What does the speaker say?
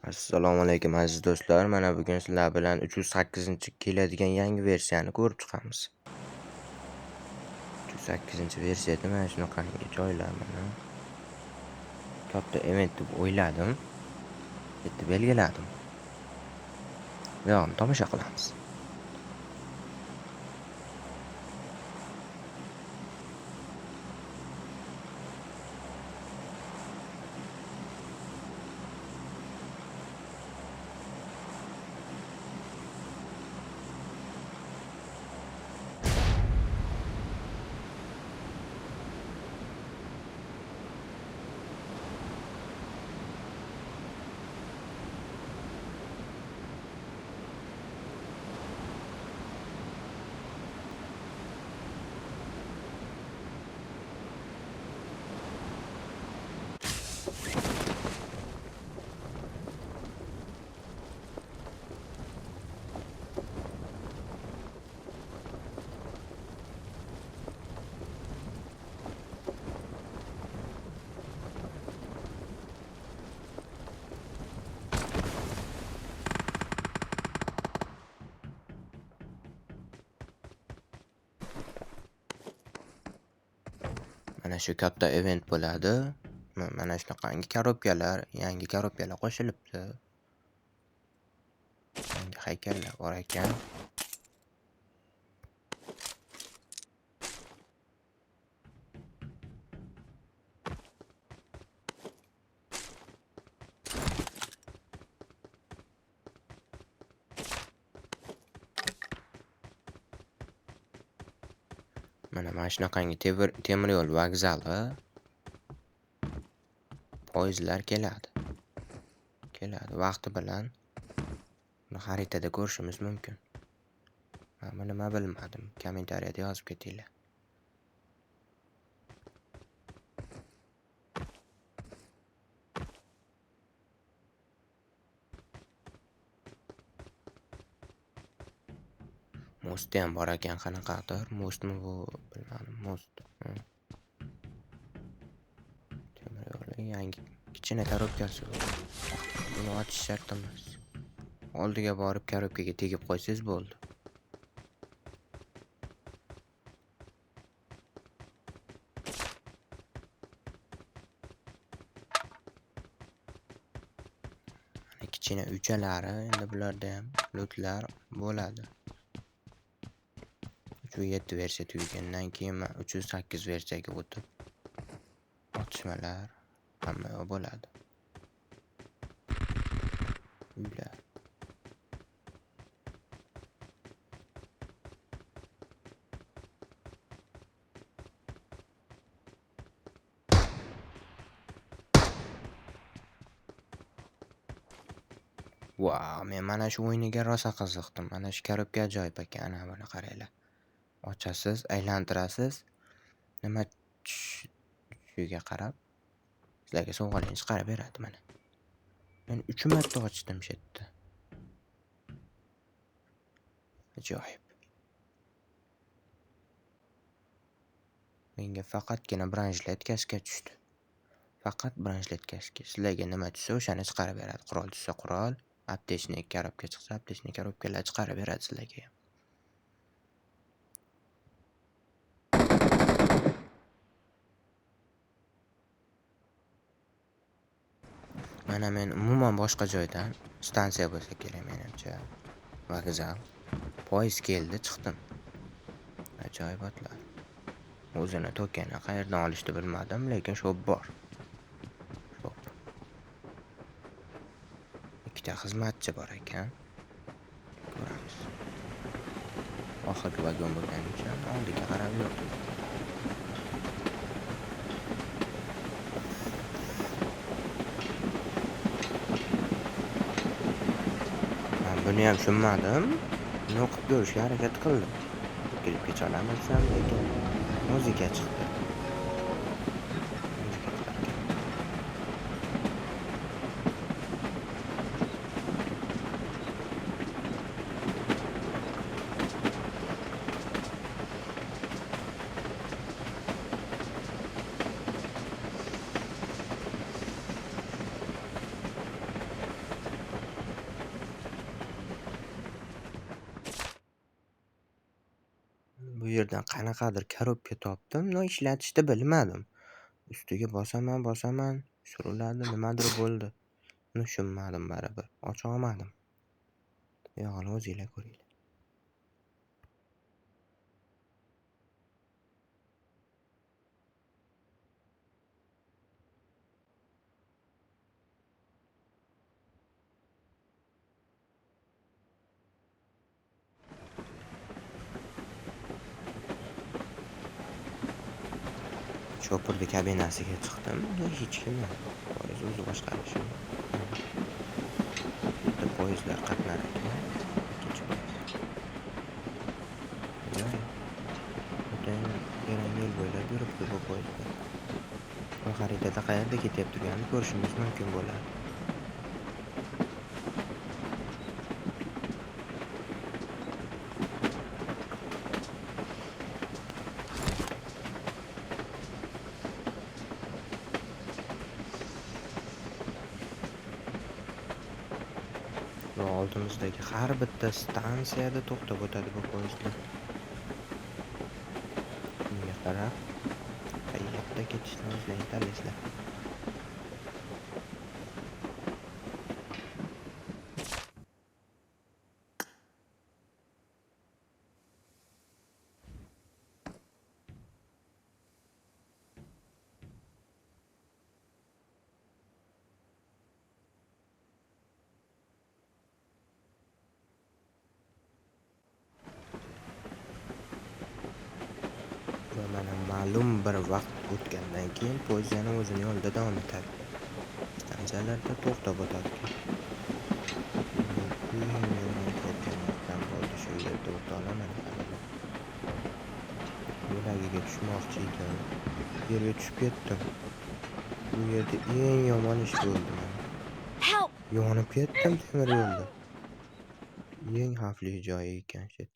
Assalomu alaykum aziz do'stlar. Mana bugun sizlar bilan 308 keladigan yangi versiyani ko'rib chiqamiz. 308-versiyada mana shunaqangi joylar mana. Katta event deb o'yladim. Bitta belgiladim. Devam tomosha qilamiz. Mana shu katta event bo'ladi. Mana shunaqangi korobkalar, yangi korobkalar qo'shilibdi. Yangi haykallar bor ekan. Mana shunaqangi temir yo'l vokzali. Poyezdlar keladi. Vaqti bilan buni xaritada ko'rishimiz mumkin. Mana nima bilmadim, kommentariyada yozib ketinglar. Mo'sti ham bor ekan, qanaqadir. Mo'stmi bu? Bilmadim, mo'st. Temir yo'l yangi kichkina korobkasi bu. Buni ochish shart emas. Oldiga borib korobkaga tegib qo'ysangiz bo'ldi. Mana kichkina uychalari, endi bularda ham lootlar bo'ladi. 307 versiya tugagandan keyin 308 versiyaga o'tib otishmalar hamma bo'ladi. Uylar. Wow, men mana shu o'yiniga rosa qiziqdim. Mana shu korobka ajoyib ekan. Ana buni qaranglar. Ochasiz, aylantirasiz. Nima tushiga qarab sizlarga sovg'alarni chiqarib beradi mana. Men 3 marta ochdim shu yerda. Ajoyib. Menga faqatgina branchlet kaska tushdi. Faqat branchlet kaska. Sizlarga nima tushsa o'shani chiqarib beradi. Qurol tushsa qurol, aptechnik korobka chiqsa aptechnik korobkalar chiqarib beradi sizlarga. Mana men umuman boshqa joydan stansiya bo'lsa kerak menimcha. Vokzal. Poyezd keldi, chiqdim. Ajoyib otlar. O'zini to'kani qayerdan olishni bilmadim, lekin shop bor. Shop. Ikkita xizmatchi bor ekan. Ko'ramiz. Oxirgi vagon bo'lgani uchun oldiga qarab yurdim. Buni ham tushunmadim. Buni o'qib ko'rishga harakat qildim. Klipga chalamasam, lekin muzika chiqdi. yerdan qanaqadir korobka topdim, но ishlatishni bilmadim. Ustiga bosaman, suriladi, nimadir bo'ldi. Tushunmadim baribir. Ocha olmadim. Yog'ini o'zinglar ko'ringlar. Chopperni kabinasiga chiqdim. Hech kim yo'q. Poyezd o'zi boshqarishi. Bitta poyezdlar qatnar ekan. Ikkinchi poyezd. Yo'q. Butun yarim yo'l bo'ylab yuribdi bu poyezdlar. Va xaritada qayerda ketib turganini ko'rishingiz mumkin bo'ladi. Va oldimizdagi har bitta stansiyada to'xtab o'tadi bu poyezdlar. Shunga qarab, qayerda ketishni o'zlaring tanlaysizlar. Va mana ma'lum bir vaqt o'tgandan keyin poyezd yana o'zini yo'lida davom etadi. Stansiyalarda to'xtab o'tadi. Yomon ko'rgan vaqtdan bo'ldi shu yerda o'ta olaman. Yo'lagiga tushmoqchi edim. Yerga tushib ketdim. Bu yerda eng yomon ish bo'ldi mana. Yonib ketdim temir yo'lda. Eng xavfli joyi ekan shu.